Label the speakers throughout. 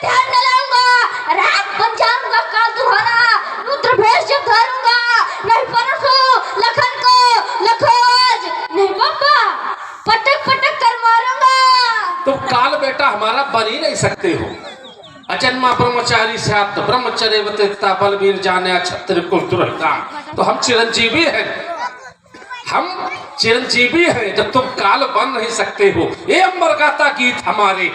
Speaker 1: ध्यान न लाऊंगा, रात बन जाऊंगा, काल दुहाना रुद्र भेष जब धरूंगा, नहीं परसों लखन को लखोज, नहीं बाबा पटक पटक कर मारूंगा।
Speaker 2: तो काल बेटा हमारा बन ही नहीं सकते हो। अजन्मा ब्रह्मचारी स्यात् ब्रह्मचर्य व्यतीता बलवीर जाने क्षत्रिय कुल दुर्हिता। तो हम चिरंजीवी हैं, हम चिरंजीवी हैं जब तुम काल बन नहीं सकते हो। ये अमरगाथा गीत हमारे,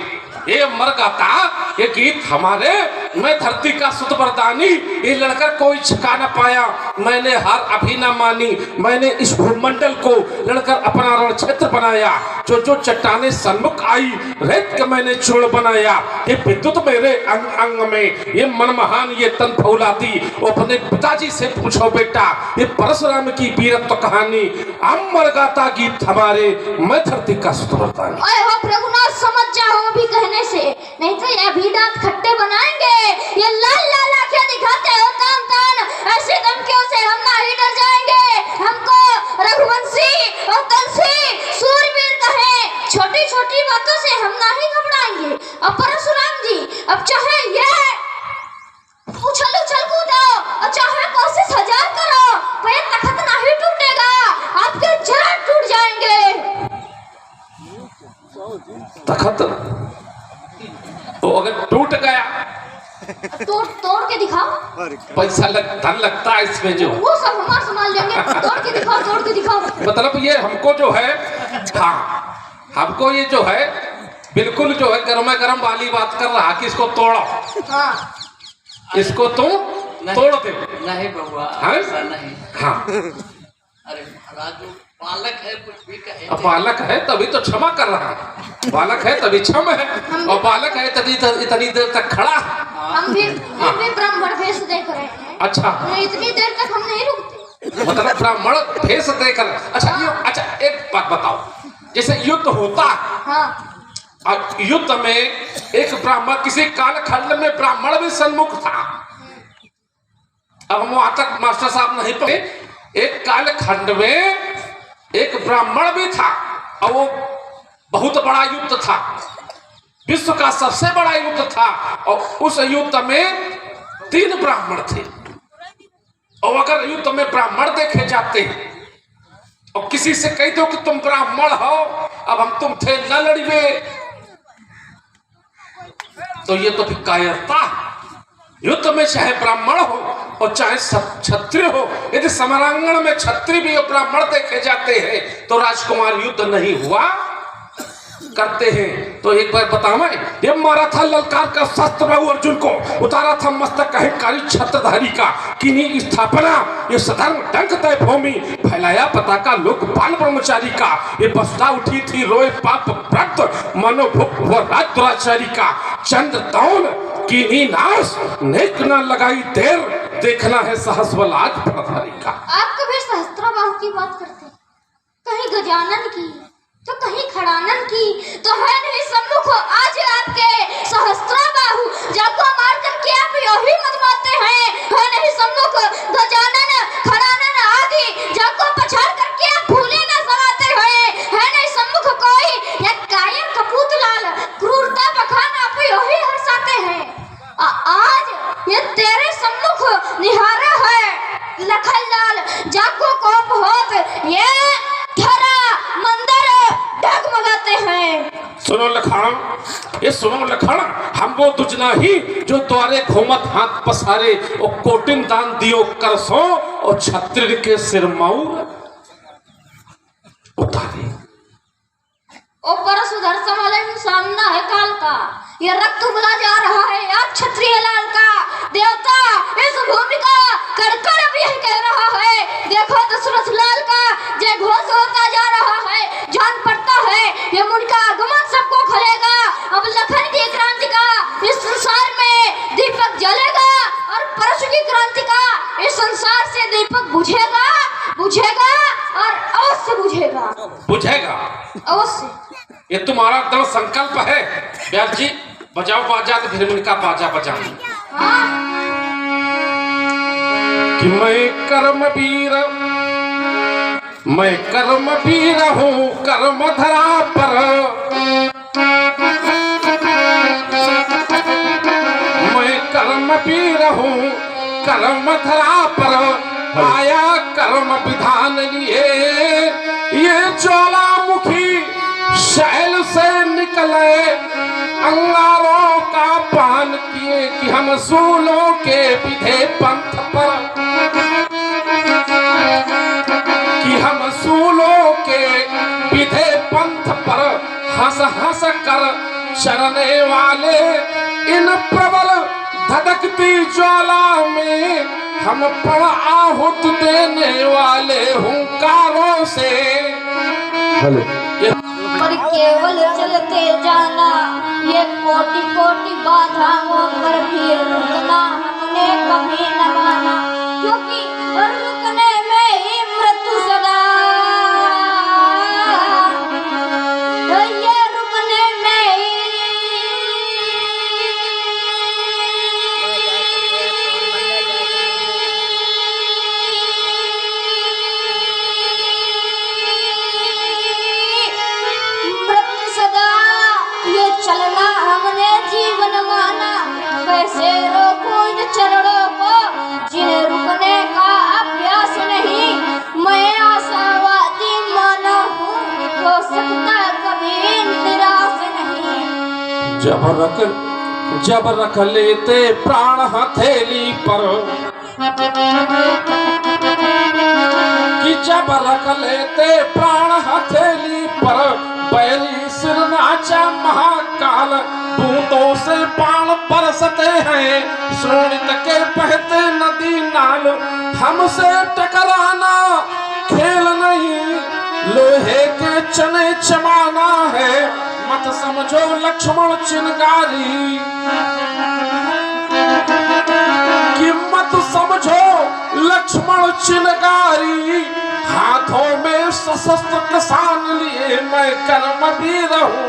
Speaker 2: ये अमरगाथा ये गीत हमारे। मैं धरती का सुत वरदानी, ये लड़कर कोई छिका न पाया, मैंने हार अभी न मानी। मैंने इस भूमंडल को लड़कर अपना रण क्षेत्र बनाया। जो जो चट्टाने सन्मुख आई, रेत के मैंने चूर्ण बनाया। ये विद्युत मेरे अंग अंग में, ये मनमहान ये तन फौलादी। अपने पिताजी से पूछो बेटा, ये परशुराम की वीरत्व कहानी, अमरगाथा गीत हमारे। मैं धरती का सुत वरदानी।
Speaker 1: ओए हो प्रभुनाथ, समझ जाओ अभी कहने से, नहीं तो ये भी दांत खट्टे बनाएंगे। ये लाल लाल आंखें दिखाते हो तान तान, ऐसी धमकियों से हम ना ही डर जाएंगे। हमको रघुवंशी और तुलसी सूरवीर कहे, छोटी छोटी बातों से हम ना ही घबराएंगे। अब परशुराम जी, अब चाहे ये उछल उछल कूदो और चाहे कोशिश हजार करो, तो ये तख्त ना ही टूटेगा, आपके जड़ टूट जाएंगे।
Speaker 2: तख्त तो अगर टूट गया,
Speaker 1: तोड़ तोड़ के दिखाओ।
Speaker 2: पैसा धन लगता है इसमें जो,
Speaker 1: वो सब हम संभाल लेंगे। तोड़ के दिखाओ, तोड़ के दिखाओ।
Speaker 2: मतलब ये हमको जो है, हाँ हमको ये जो है बिल्कुल जो है गर्मा गर्म वाली बात कर रहा कि इसको तोड़ो।
Speaker 1: हाँ
Speaker 2: इसको तुम तोड़ दे।
Speaker 3: नहीं बबुआ,
Speaker 2: हाँ?
Speaker 3: ऐसा नहीं।
Speaker 2: हाँ
Speaker 3: अरे महाराज जो बालक है कुछ भी कहे।
Speaker 2: अब बालक है तभी तो क्षमा कर रहा है, बालक है तभी क्षम है, और बालक है तभी इतनी देर तक खड़ा।
Speaker 1: हम भी ब्राह्मण भेष देख रहे हैं।
Speaker 2: अच्छा,
Speaker 1: इतनी देर तक हम नहीं रुकते।
Speaker 2: मतलब ब्राह्मण भेष देकर। अच्छा ये, अच्छा एक बात बताओ, जैसे युद्ध होता,
Speaker 1: हाँ
Speaker 2: और युद्ध में एक ब्राह्मण, किसी कालखंड में ब्राह्मण भी सन्मुख था। अब हम वहां तक मास्टर साहब नहीं पढ़े। एक कालखंड में एक ब्राह्मण भी था, और वो बहुत बड़ा युद्ध था, विश्व का सबसे बड़ा युद्ध था। और उस युद्ध में 3 ब्राह्मण थे। और अगर युद्ध में ब्राह्मण देखे जाते और किसी से कह दो कि तुम ब्राह्मण हो, अब हम तुम थे न लड़िए, तो ये तो फिर कायरता। युद्ध में चाहे ब्राह्मण हो और चाहे क्षत्रिय हो, यदि समरांगण में क्षत्रिय भी और ब्राह्मण देखे जाते हैं तो राजकुमार युद्ध नहीं हुआ करते हैं। तो एक बार बताओ, ये मारा था ललकार का शस्त्र बहु अर्जुन को, उतारा था मस्तक अहंकारी छत्रधारी का, किन्हीं स्थापना ये सधर्म डंक तय भूमि, फैलाया पताका लोक बाल ब्रह्मचारी का। ये बसता उठी थी रोए पाप व्रत मनोभुक व राज दुराचारी का। चंद्र तौल किन्हीं नाश नेक न लगाई देर, देखना है सहस्वल आज फलधारी का।
Speaker 1: आप कभी सहस्त्रबाहु की बात करते, कहीं गजानन की तो कहीं खड़ानन की, तो है नहीं सम्मुख आज आपके सहस्त्रबाहु, जाको मार करके आप यही मत मारते हैं। है नहीं सम्मुख गजानन खड़ानन आदि, जाको पछाड़ करके आप भूले न समाते हैं। है नहीं सम्मुख कोई या कायम कपूत लाल, क्रूरता बखान आप यही हंसाते हैं। आज ये तेरे सम्मुख निहारा है लखन लाल, जाको कोप होत ये धरा मंदिर डगमगाते हैं।
Speaker 2: सुनो लखान, ये सुनो लखान, हम वो दुजना ही जो द्वारे घूमत हाथ पसारे, और कोटिन दान दियो कर सो, और छत्रिर के सिर मऊर उतारे।
Speaker 1: ओ परस उधर संभाले सामना है काल का, ये रक्त उबला जा रहा है आज क्षत्रिय लाल का। देवता इस भूमि का कड़कड़ अब यही कह रहा है, देखो दशरथ लाल का जय घोष होता जा रहा है। जान पड़ता है ये मुनका आगमन सबको खलेगा, अब लखन की क्रांति का इस संसार में दीपक जलेगा, और परशु की क्रांति का इस संसार से दीपक बुझेगा, बुझेगा और अवश्य बुझेगा,
Speaker 2: बुझेगा
Speaker 1: अवश्य।
Speaker 2: ये तुम्हारा दृढ़ संकल्प है। व्यास जी बजाओ बाजा, तो फिर उनका बाजा बजाओ। कि मैं कर्म वीर हूँ कर्म धरा पर, कर्म वीर हूँ कर्म धरा पर आया कर्म विधान लिए। ये ज्वालामुखी शैल से निकले अंगारों का पान किए कि हम सूलों के विधे पंथ पर, कि हम सूलों के विधे पंथ पर हंस हंस कर चरने वाले इन प्रबल धधकती ज्वाला में हम पर आहुत देने वाले हुंकारों से।
Speaker 1: पर केवल चलते जाना ये कोटि कोटि बाधाओं पर भी रुकना हमने कभी न माना, क्योंकि रुकने में ही मृत्यु सदा, ये रुकने में ही चलना हमने जीवन माना। कैसे रोको इन चरणों को जिन्हें रुकने का अभ्यास नहीं। मैं आशावादी माना हूँ, हो सकता कभी निराश नहीं।
Speaker 2: जब रख लेते प्राण हथेली पर, कि जब रख लेते प्राण हथेली पर बैरी सिर नाचा महाकाल, बूंदों से बाण बरसते हैं शोणित के बहते नदी नाल। हमसे टकराना खेल नहीं, लोहे के चने चबाना है, मत समझो लक्ष्मण चिनगारी, कि मत समझो लक्ष्मण चिनगारी। हाथों में सशस्त्र कसान लिए मैं कर्म वीर हूँ,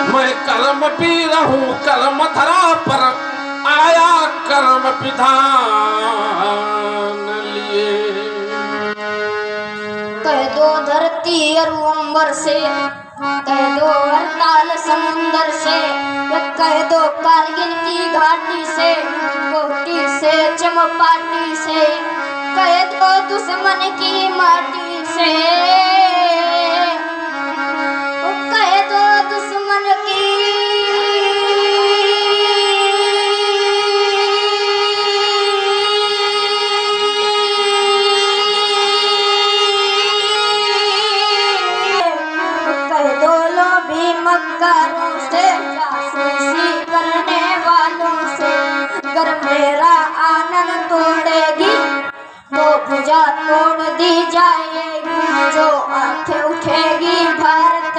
Speaker 2: मैं कर्म वीर हूँ कर्म धरा पर आया कर्म विधान लिए।
Speaker 1: कह दो धरती अरु अंबर से, कह दो हरताल समुंदर से, कह दो कारगिल की घाटी से, कोटी से चमपाटी से, कह दो दुश्मन की माटी से, कह दो दुश्मन की मक्कारों से, जासूसी करने वालों से। अगर मेरा आनंद तोड़ेगी तो भुजा तोड़ दी जाएगी, जो आंखें उठेगी भारत